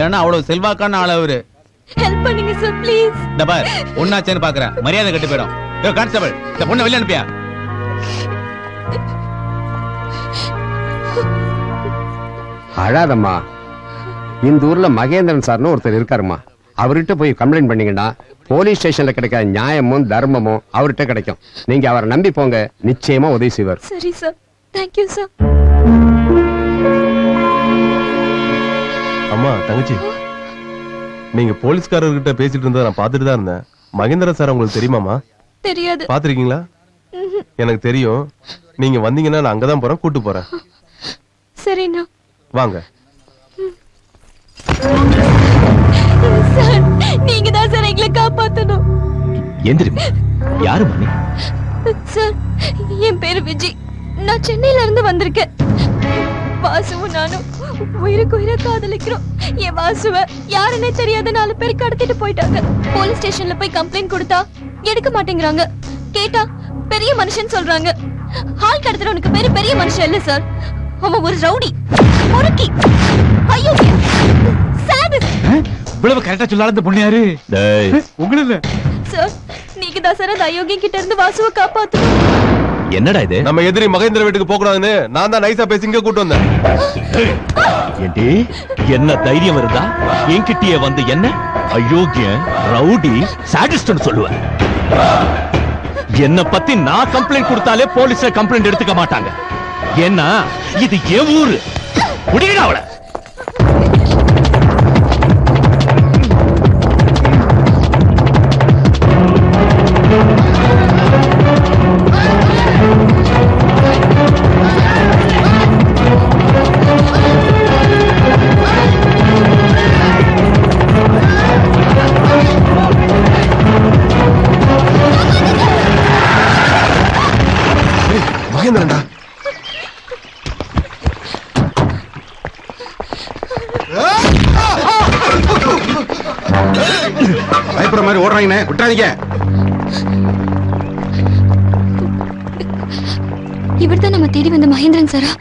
[SPEAKER 8] ஏன்னா அவ்வளவு செல்வாக்கான ஆள் அவரு.
[SPEAKER 10] ஹெல்ப் பண்ணுங்க சார் ப்ளீஸ்.
[SPEAKER 8] இந்த பார், ஒண்ணாச்சேன்னு பாக்குறேன், மரியாதை கட்டு போயிடும். கான்ஸ்டபிள், இந்த பொண்ணை வெளில அனுப்பியா.
[SPEAKER 7] அழாதம்மா. இந்த ஊர்ல மகேந்திரன் சார்னு ஒருத்தர் இருக்காருமா. அவர்கிட்ட போய் கம்ப்ளைண்ட் பண்ணீங்கன்னா போலீஸ் ஸ்டேஷன்ல கிடைக்காத நியாயமும் தர்மமும் அவர்கிட்ட கிடைக்கும். நீங்க அவரை நம்பி போங்க, நிச்சயமா உதவி செய்வார்.
[SPEAKER 10] சரி சார், தேங்க் யூ சார்.
[SPEAKER 11] அம்மா, தங்கச்சி, நீங்க போலீஸ்காரர்கிட்ட பேசிட்டு இருந்ததை நான் பார்த்துட்டு தான் இருந்தேன். மகேந்திரன் சார் உங்களுக்கு தெரியுமாமா?
[SPEAKER 10] தெரியாது.
[SPEAKER 11] பாத்திருக்கீங்களா? எனக்கு தெரியும். நீங்க வந்தீங்கன்னா நான் அங்கதான் போறேன், கூட்டு போறேன்.
[SPEAKER 10] சரிண்ணா,
[SPEAKER 11] வாங்க.
[SPEAKER 10] சார், நீங்க தான் சார் எங்களை காப்பாத்தணும்.
[SPEAKER 11] எந்திரிமா. யாரு மணி?
[SPEAKER 10] சார், என் பேரு விஜய். நான் சென்னையில இருந்து வந்திருக்கேன். வாசுவும் நானும் உயிருக்கு உயிரை காதலிக்கிறோம். என் வாசுவ யாருன்னே தெரியாத 4 பேர் கடத்திட்டு போயிட்டாங்க. போலீஸ் ஸ்டேஷன்ல போய் கம்ப்ளைண்ட் கொடுத்தா எடுக்க மாட்டேங்கிறாங்க. கேட்டா பெரிய மனுஷன் சொல்றாங்க. ஆள் கடத்துறவனுக்கு பேரு பெரிய மனுஷன் இல்ல சார், அவன் ஒரு ரவுடி, முறுக்கி, ஐயோ சாடிஸ்ட்.
[SPEAKER 15] இவ்வளவு கரெக்டா சொல்லாத பொண்ணு யாரு?
[SPEAKER 11] உங்கள இல்ல
[SPEAKER 10] சார், நீங்க தான் சார் அந்த அயோக்கியம் கிட்ட இருந்து வாசுவ காப்பாத்தணும்.
[SPEAKER 11] என்னடா இது? நம்ம எதிரி மகேந்திர வீட்டுக்கு போக கூடாதுன்னு நான் தான் நைஸா பேசி இங்க கூட்டு வந்தேன்.
[SPEAKER 15] ஏண்டி, என்ன தைரியம் இருந்தா என்கிட்டயே வந்து என்ன அயோக்கியம், ரவுடி, சாடிஸ்ட்னு சொல்லுவேன்? என்ன பத்தி நான் கம்ப்ளைண்ட் கொடுத்தாலே போலீஸ்ல கம்ப்ளைண்ட் எடுத்துக்க மாட்டாங்க. ஏன்னா இது என் ஊரு. முடியடா அவளை.
[SPEAKER 6] பயப்படுற மாதிரி ஓடுறாங்கண்ணே, விட்டுறாதீங்க.
[SPEAKER 10] இவர்தான் நம்ம தேடி வந்த மகேந்திரன் சாரா?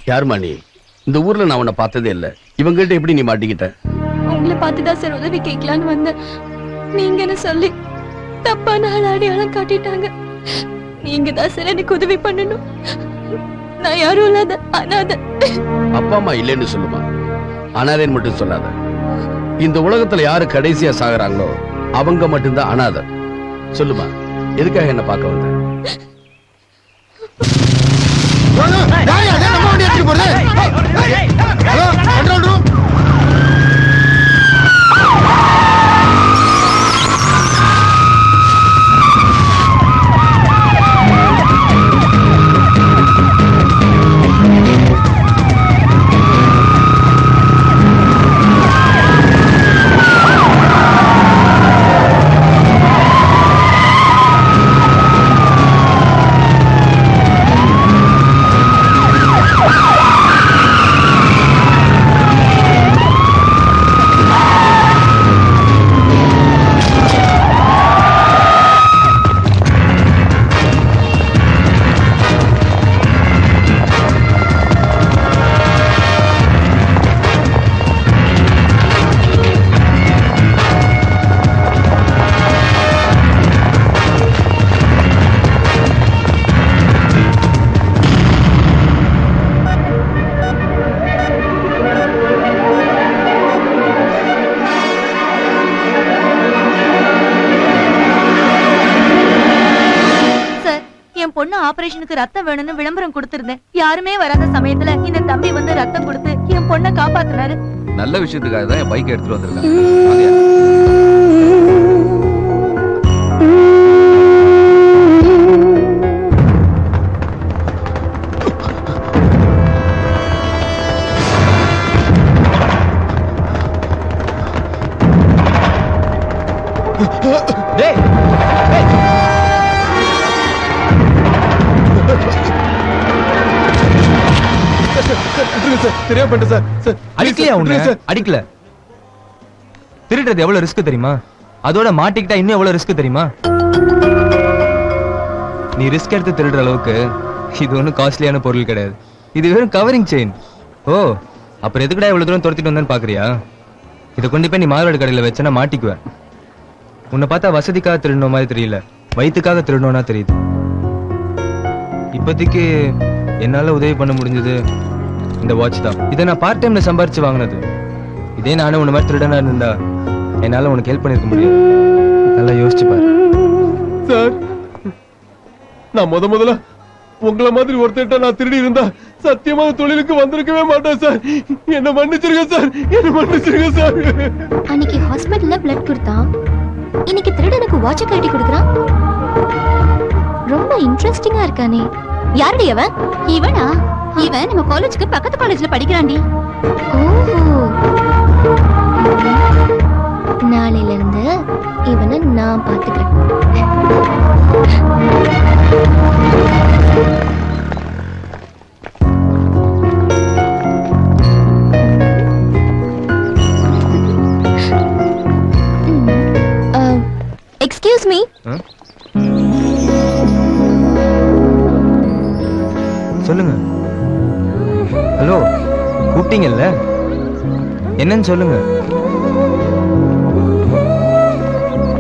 [SPEAKER 6] யாருமா நீ? இந்த ஊர்ல நான் உன்னை பார்த்ததே இல்ல. இவங்கிட்ட எப்படி நீ மாட்டிக்கிட்ட?
[SPEAKER 10] உங்களை பார்த்துதான் சார் உதவி கேட்கலான்னு வந்தேன். நீங்கன்னு சொல்லி தப்பான ஆள் அடையாளம் காட்டிட்டாங்க. நீங்க தான் சார் எனக்கு உதவி பண்ணணும். நான் யாரும் இல்லாத அனாதை.
[SPEAKER 6] அப்பா அம்மா இல்லைன்னு சொல்லுமா, அனாதைன்னு மட்டும் சொல்லாத. இந்த உலகத்துல யாரு கடைசியா சாகுறாங்களோ அவங்க மட்டும்தான் அனாதை. சொல்லுமா, எதுக்காக என்ன பார்க்க வந்த?
[SPEAKER 4] பொண்ணு ஆபரேஷனுக்கு ரத்தம் வேணும்னு விளம்பரம் கொடுத்திருந்தேன். யாருமே வராத சமயத்துல இந்த தம்பி வந்து ரத்தம் கொடுத்து என் பொண்ணை காப்பாத்தினாரு.
[SPEAKER 9] நல்ல விஷயத்துக்காக தான் என் பைக் எடுத்துட்டு வந்திருக்கேன். அடிக்கல. திருடுறது எவ்வளவு ரிஸ்க் தெரியுமா? அதோட மாட்டிக்கிட்டா இன்னும் எவ்வளவு ரிஸ்க் தெரியுமா? நீ ரிஸ்க் எடுத்து திருடுற அளவுக்கு இது ஒன்னும் காஸ்ட்லியான பொருள் கிடையாது. இது வெறும் கவரிங் செயின். ஓ, அப்புறம் எதுக்குடா இவ்வளவு தூரம் துரத்திட்டு வந்தேன்னு பாக்குறியா? இதை கொண்டு போய் நீ மார்வாடி கடையில வச்சனா மாட்டிக்குவேன். உன்னை பார்த்தா வசதிக்காக திருடணும் மாதிரி தெரியல, வயிற்றுக்காக திருடணும்னா தெரியுது. இப்போதைக்கு என்னால உதவி பண்ண முடிஞ்சது இந்த வாட்ச் தான். இதை நான் பார்ட் டைம்ல சம்பாரிச்சு வாங்கினது. இதே நானும் உன்ன மாதிரி திருடனா இருந்தா என்னால உனக்கு ஹெல்ப் பண்ணிருக்க முடியாது. நல்லா யோசிச்சு பாரு.
[SPEAKER 11] சார், நான் முதல்ல உங்களை மாதிரி ஒருத்தட்ட நான் திருடி இருந்தா சத்தியமா தொழிலுக்கு வந்திருக்கவே மாட்டேன் சார். என்ன மன்னிச்சிருங்க சார், என்ன மன்னிச்சிருங்க சார்.
[SPEAKER 10] அன்னைக்கு ஹாஸ்பிடல்ல பிளட் கொடுத்தான், இன்னைக்கு திருடனுக்கு வாட்ச் கட்டி கொடுக்கறான். ரொம்ப இன்ட்ரெஸ்டிங்கா இருக்கானே. யாருடி அவன்? இவனா? இவன் நம்ம காலேஜ்க்கு பக்கத்து காலேஜ்ல படிக்கிறான்டி. ஓஹோ, நாளையில இருந்து இவனை நான் பாத்துக்கிறேன். Excuse me.
[SPEAKER 9] சொல்லுங்க. ஹலோ, கூப்பிட்டீங்கல்ல, என்னன்னு சொல்லுங்க.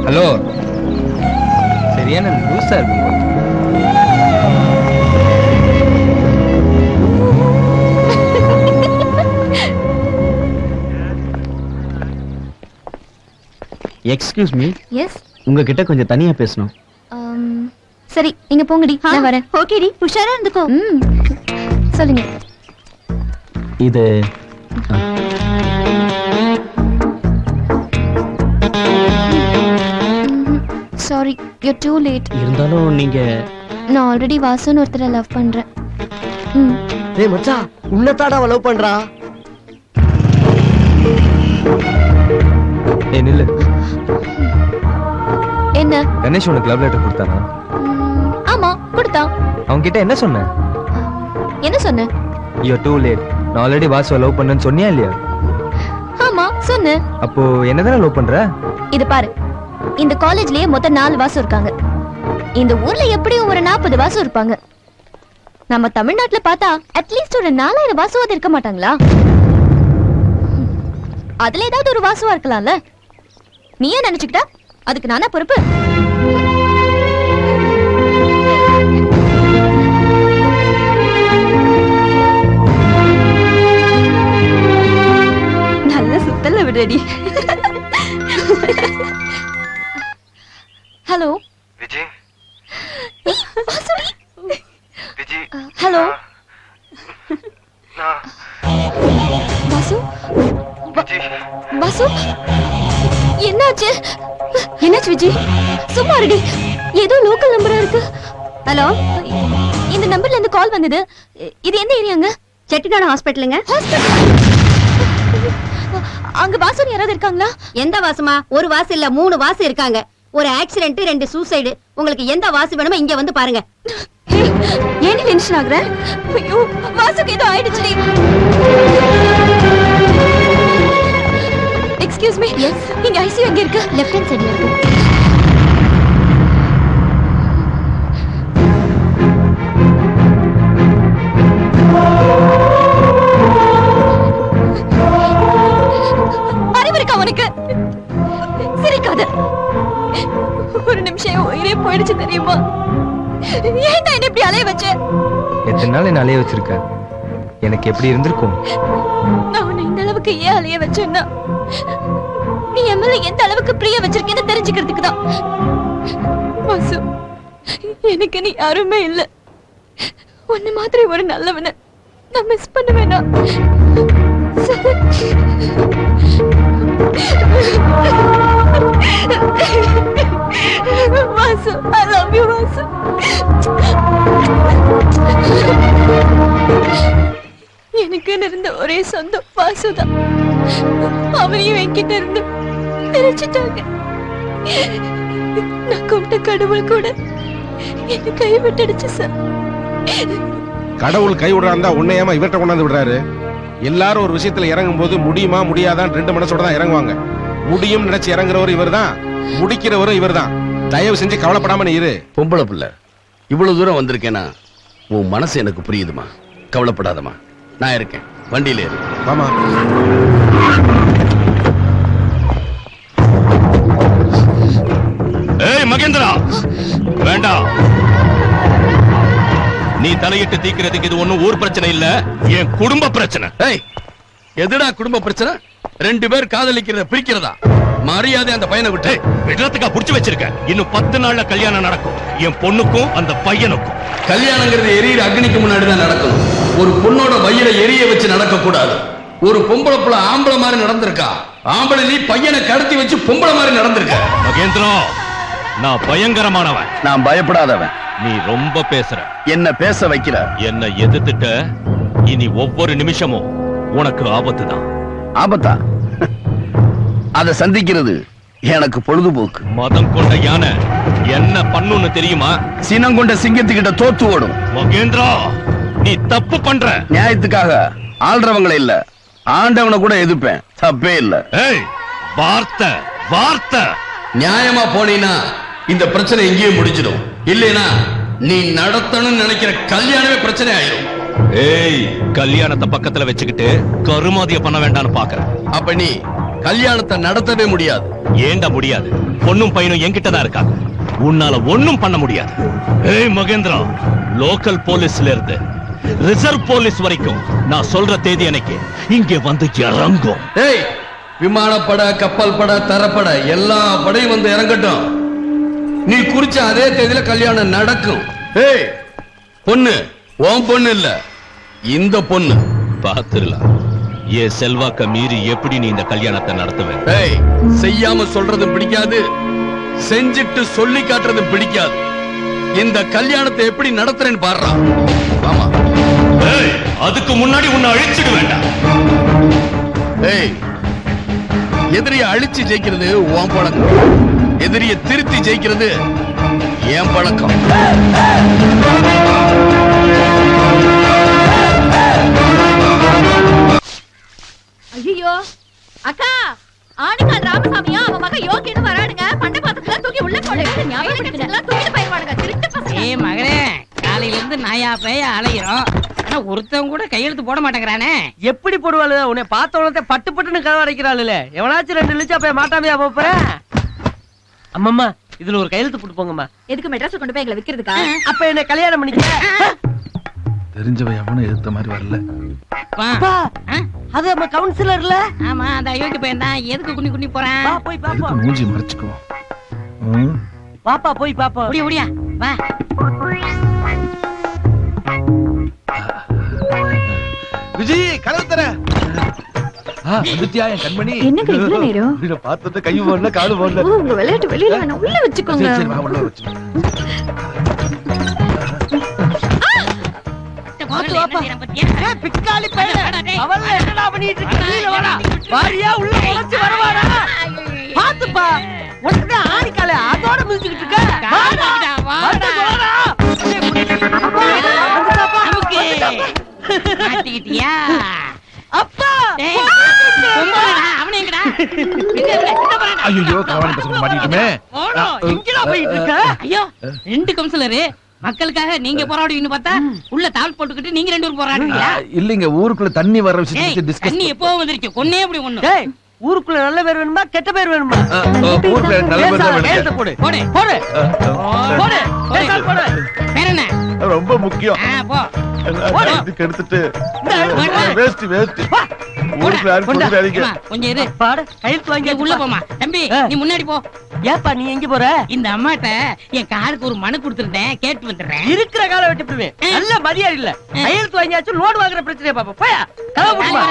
[SPEAKER 9] ஹலோ, சரியான லூசா இருக்கு.
[SPEAKER 2] எக்ஸ்கியூஸ் மீ,
[SPEAKER 10] எஸ்,
[SPEAKER 2] உங்ககிட்ட கொஞ்சம் தனியா பேசணும்.
[SPEAKER 10] சரி நீங்க போங்கடி, நான் வரேன். ஓகேடி, உஷாரா இருந்துக்கோ. சொல்லுங்க.
[SPEAKER 2] இது
[SPEAKER 10] சாரி, யூ டூ லேட்.
[SPEAKER 2] இருந்தாலும் நீங்க,
[SPEAKER 10] நான் ஆல்ரெடி வாசுன்னு ஒருத்தரை லவ் பண்றேன்.
[SPEAKER 3] டேய் மச்சான், உன்னதாடா லவ் பண்றா.
[SPEAKER 9] ஏய் நில்லு.
[SPEAKER 10] என்ன?
[SPEAKER 9] கணேஷ் உனக்கு லவ் லெட்டர் கொடுத்தானா?
[SPEAKER 10] ஆமா கொடுத்தான்.
[SPEAKER 9] அவங்க கிட்ட என்ன சொன்ன?
[SPEAKER 10] என்ன சொன்ன?
[SPEAKER 9] You too late. நான் ஆல்ரெடி வாசுவை லவ் பண்ணேன்னு சொன்னியா இல்லையா?
[SPEAKER 10] ஆமா சொன்னேன்.
[SPEAKER 9] அப்போ என்னதானே லவ் பண்ற?
[SPEAKER 10] இது பாரு, இந்த காலேஜ்லயே மொத்தம் 4 வாசு இருக்காங்க. இந்த ஊர்ல எப்படியும் ஒரு 40 வாசு இருப்பாங்க. நம்ம தமிழ்நாட்டுல பார்த்தா அட்லீஸ்ட் ஒரு 4000 வாசுவாது இருக்க மாட்டாங்களா? அதுல ஏதாவது ஒரு வாசுவா இருக்கலாம்ல. நீ ஏன் நினைச்சுக்கிட்டா அதுக்கு நானா பொறுப்பு? நல்ல சுத்தல்ல விடுடி. ஹலோ
[SPEAKER 9] விஜய்.
[SPEAKER 10] வாசுடி.
[SPEAKER 9] விஜய்.
[SPEAKER 10] ஹலோ வாசு. வாசு, என்னாச்சு? என்னாச்சு விஜய்? சும்மா இருடி, ஏதோ லோக்கல் நம்பரா இருக்கு. ஹலோ, இந்த நம்பர்ல இருந்து கால் வந்தது. இது எந்த ஏரியாங்க? செட்டிநாடு ஹாஸ்பிட்டலுங்க. அங்க வாசு யாராவது இருக்காங்களா?
[SPEAKER 4] எந்த வாசுமா? ஒரு வாசு இல்ல, 3 வாசு இருக்காங்க. ஒரு ஆக்சிடென்ட், 2 சூசைடு. உங்களுக்கு எந்த வாசு வேணுமோ இங்க வந்து பாருங்க.
[SPEAKER 10] ஏன் டென்ஷன் ஆகுற? ஐயோ, வாசுக்கு ஏதோ ஆயிடுச்சுடி. Excuse me. எஸ், இங்க ஐசியூ எங்க இருக்கு? லெஃப்ட் ஹேண்ட் சைடுல இருக்கு. அறிவு இருக்கா உனக்கு? சிரிக்காத. ஒரு நிமிஷம் உயிரே போயிடுச்சு தெரியுமா? ஏன் என்ன இப்படி அலைய வச்ச?
[SPEAKER 9] எத்தனை நாள் என்ன அலைய வச்சிருக்க? எனக்கு எப்படி இருந்திருக்கும்?
[SPEAKER 10] நான் உன்னை இந்த அளவுக்கு ஏன் அலைய வச்சேன்னா, நீ என் மேல எந்த அளவுக்கு பிரிய வச்சிருக்கேன்னு தெரிஞ்சுக்கிறதுக்கு தான். வாசு, எனக்கு நீ யாருமே இல்ல. உன்னை மாதிரி ஒரு நல்லவனை நான் மிஸ் பண்ணுவேனா? Vasu, I love you Vasu. எனக்கு இருந்த ஒரே சொந்தம் வாசுதான். அவனையும் என்கிட்ட இருந்து பிரிச்சுட்டாங்க. நான் கும்பிட்ட கடவுள் கூட என்ன கைவிட்டுடுச்சு சார்.
[SPEAKER 17] கடவுள் கை விடுறாருந்தா உன்னை ஏமா இவர்கிட்ட கொண்டாந்து விடுறாரு? எல்லாரும் ஒரு விஷயத்துல இறங்கும் போது முடியுமா முடியாதான் 2 மனசோட தான் இறங்குவாங்க. முடியும் நினைச்சு இறங்குறவர் இவர்தான், முடிக்கிறவரும் இவர்தான். தயவு செஞ்சு கவலைப்படாம நீ இரு.
[SPEAKER 6] பொம்பளை பிள்ளை, இவ்வளவு தூரம் வந்திருக்கேனா உன் மனசு எனக்கு புரியுதுமா. கவலைப்படாதமா, நான் இருக்கேன். வண்டியில ஏறு.
[SPEAKER 17] ஆமா.
[SPEAKER 15] மகேந்திரா வேண்டாம். நீ தலையிட்டு தீக்கிறதுக்கு இது ஒண்ணும் ஊர் பிரச்சனை இல்ல, என் குடும்ப பிரச்சனை.
[SPEAKER 6] ஏய், எதுடா குடும்ப பிரச்சனை? 2 பேர் காதலிக்கிறத பிரிக்கிறதா? மரியாதை அந்த பையனை விட்டு.
[SPEAKER 15] விடுறதுக்கா புடிச்சு வச்சிருக்க. இன்னும் 10 நாள்ல கல்யாணம் நடக்கும், என் பொண்ணுக்கும் அந்த பையனுக்கும்.
[SPEAKER 6] கல்யாணங்கிறது எரியிற அக்னிக்கு முன்னாடி தான் நடக்கணும். ஒரு பொண்ணோட வயிறை எரிய வச்சு நடக்க கூடாது. ஒரு பொம்பளை புள்ள ஆம்பளை மாதிரி நடந்திருக்கா, ஆம்பளை நீ பையனை கடத்தி வச்சு பொம்பளை மாதிரி நடந்திருக்க.
[SPEAKER 15] மகேந்திரா, நான் பயங்கரமானவன்.
[SPEAKER 6] நான் பயப்படாதவன்.
[SPEAKER 15] நீ ரொம்ப பேசுற.
[SPEAKER 6] என்ன பேச வைக்கிற?
[SPEAKER 15] என்ன எதிர்த்துட்ட, இனி ஒவ்வொரு நிமிஷமும் உனக்கு ஆபத்து தான்.
[SPEAKER 6] ஆபத்தா? அத சந்திக்கிறது எனக்கு பொழுதுபோக்கு.
[SPEAKER 15] மதம் கொண்ட யானை என்ன பண்ணுன்னு தெரியுமா?
[SPEAKER 6] சினம் கொண்ட சிங்கத்துக்கிட்ட தோத்து ஓடும்.
[SPEAKER 15] மகேந்திரா, நீ தப்பு பண்ற.
[SPEAKER 6] நியாயத்துக்காக ஆள்றவங்களை இல்ல, ஆண்டவனை கூட எதிர்ப்பேன். தப்பே இல்ல.
[SPEAKER 15] ஏய், வார்த்தை வார்த்தை.
[SPEAKER 6] நியாயமா போனீனா இந்த பிரச்சனை இங்கேயே முடிஞ்சிடும். இல்லைனா நீ நடத்தணும்னு நினைக்கிற கல்யாணமே பிரச்சனை ஆயிடும்.
[SPEAKER 15] ஏய், கல்யாணத்தை பக்கத்துல வச்சுக்கிட்டு கருமாதிய பண்ண வேண்டாம்னு பாக்குறேன்.
[SPEAKER 6] அப்ப நீ கல்யாணத்தை நடத்தவே முடியாது.
[SPEAKER 15] ஏண்டா முடியாது? பொண்ணும் பையனும் என்கிட்ட தான் இருக்காங்க, உன்னால ஒண்ணும் பண்ண முடியாது. ஏய் மகேந்திரா, லோக்கல் போலீஸ்ல இருந்து ரிசர்வ் போலீஸ் வரைக்கும் நான் சொல்ற தேதி அன்னைக்கு இங்கே வந்து இறங்கும்.
[SPEAKER 6] ஏய், விமானப்பட, கப்பல் பட, தரப்பட எல்லா படையும் வந்து இறங்கட்டும். நீ குறிச்ச அதே தேதியில கல்யாணம் நடக்கும். ஏய், பொண்ணு உன் பொண்ணு இல்ல, இந்த பொண்ணு.
[SPEAKER 15] பாத்துடலாம் ஏன் செல்வாக்க மீறி எப்படி நீ இந்த கல்யாணத்தை நடத்துவேன்.
[SPEAKER 6] ஏய், செய்யாம சொல்றது பிடிக்காது, செஞ்சிட்டு சொல்லி காட்டுறது பிடிக்காது. இந்த கல்யாணத்தை எப்படி நடத்துறேன்னு பாடுறா. ஆமா.
[SPEAKER 15] ஏய், அதுக்கு முன்னாடி உன்னை அழிச்சிட வேண்டாம்.
[SPEAKER 6] ஏய், எதிரிய அழிச்சு ஜெயிக்கிறது உன் பழக்கம், எதிரிய திருத்தி ஜெயிக்கிறது என் பழக்கம்.
[SPEAKER 4] ஐயோ அக்கா, ஆணிக்கால் ராமசாமியா அவன் மக யோகின்னு வரானுங்க. பண்டை பாத்திரத்துல தூக்கி உள்ள போடு. ஞாபகம் தூக்கிட்டு போயிருவானுங்க திருட்டு பசங்க.
[SPEAKER 12] ஏய் மகனே, காலையில இருந்து நாயா பேயா அலைகிறோம், ஆனா ஒருத்தவங்க கூட கையெழுத்து போட மாட்டேங்கிறானே.
[SPEAKER 3] எப்படி போடுவாளு? உன்னை பார்த்த உடனே பட்டு பட்டுன்னு கதை அடைக்கிறாள். எவனாச்சும் 2 லட்சம் போய் மாட்டாமையா போறேன். அம்மம்மா, இதுல ஒரு கையெழுத்து போட்டு போங்கம்மா.
[SPEAKER 4] எதுக்கு மெட்ராஸ் கொண்டு போய் எங்களை விக்கிறதுக்கா?
[SPEAKER 3] அப்ப என்ன கல்யாணம் பண்ணிக்க.
[SPEAKER 13] தெரிஞ்சவ எவனும் எதிர்த்த மாதிரி வரல.
[SPEAKER 3] அது நம்ம கவுன்சிலர்ல.
[SPEAKER 12] ஆமா, அந்த அயோக்கிய பையன் தான். எதுக்கு குனி குனி போறான்?
[SPEAKER 3] போய் பாப்போம்.
[SPEAKER 13] மூஞ்சி மறைச்சுக்குவோம்.
[SPEAKER 3] பாப்பா போய் பாப்போம்.
[SPEAKER 12] ஓடியா ஓடியா வா.
[SPEAKER 13] விஜி, கதவு தர. வந்துட்டியா என் கண்மணி?
[SPEAKER 4] என்னங்க இவ்வளவு நேரம்?
[SPEAKER 13] இத பார்த்துட்டு கை போடல, காது போடல.
[SPEAKER 4] உங்க விளையாட்டு வெளியில வேணா, உள்ள வச்சுக்கோங்க.
[SPEAKER 13] சரி வா, உள்ள வச்சு.
[SPEAKER 3] பிக்காளி பையன் அவன் என்னடா பண்ணிட்டு இருக்க? வாரியா உள்ள உடைச்சு வரவாடா. பாத்துப்பா, உடனே ஆணிக்கால அதோட மிதிச்சிட்டு இருக்க. வாடா வாடா வாடா.
[SPEAKER 12] மாட்டிக்கிட்டியா?
[SPEAKER 3] அப்பா
[SPEAKER 12] அவனே எங்கடா?
[SPEAKER 13] ஐயோ, கவாணி பசங்க மாட்டிக்கிட்டுமே.
[SPEAKER 3] எங்கடா போயிட்டு இருக்க?
[SPEAKER 12] ஐயோ, 2 கவுன்சிலரு மக்களுக்காக நீங்க போராடுவீங்கன்னு பார்த்தா உள்ள தாள் போட்டுக்கிட்டு நீங்க 2 பேரும் போராடுவீங்களா?
[SPEAKER 13] இல்லங்க, ஊருக்குள்ள தண்ணி வர விஷயத்தை டிஸ்கஸ்.
[SPEAKER 12] தண்ணி எப்போ வந்துருச்சு? கொன்னே அப்படி ஒண்ணு.
[SPEAKER 3] டேய், ஊருக்குள்ள நல்ல பேர் வேணுமா கெட்ட பேர் வேணுமா?
[SPEAKER 13] ஊருக்குள்ள நல்ல பேர் தான் வேணும்.
[SPEAKER 3] போடு
[SPEAKER 12] போடு
[SPEAKER 3] போடு போடு. பேசால் போடு.
[SPEAKER 12] பேர் என்ன?
[SPEAKER 13] ரொம்ப முக்கியம்.
[SPEAKER 12] போ.
[SPEAKER 13] இதுக்கு எடுத்துட்டு வேஸ்ட் ஊருக்குள்ள யாரும்
[SPEAKER 3] கொண்டா.
[SPEAKER 13] குடிக்காதீங்க.
[SPEAKER 12] கொஞ்சம் இரு.
[SPEAKER 3] பாடு கையெழுத்து வாங்கி
[SPEAKER 12] உள்ள போமா. தம்பி, நீ முன்னாடி போ.
[SPEAKER 3] ஏப்பா நீ எங்க போற?
[SPEAKER 12] இந்த அம்மாட்ட என் காருக்கு ஒரு மனு கொடுத்துருந்தேன், கேட்டு வந்துடுறேன்.
[SPEAKER 3] இருக்கிற கால வெட்டிடுவேன். நல்ல மரியாதை இல்ல. கையெழுத்து வாங்கியாச்சும் லோன் வாங்குற பிரச்சனையை பாப்பா. போயா கதவு போடுமா.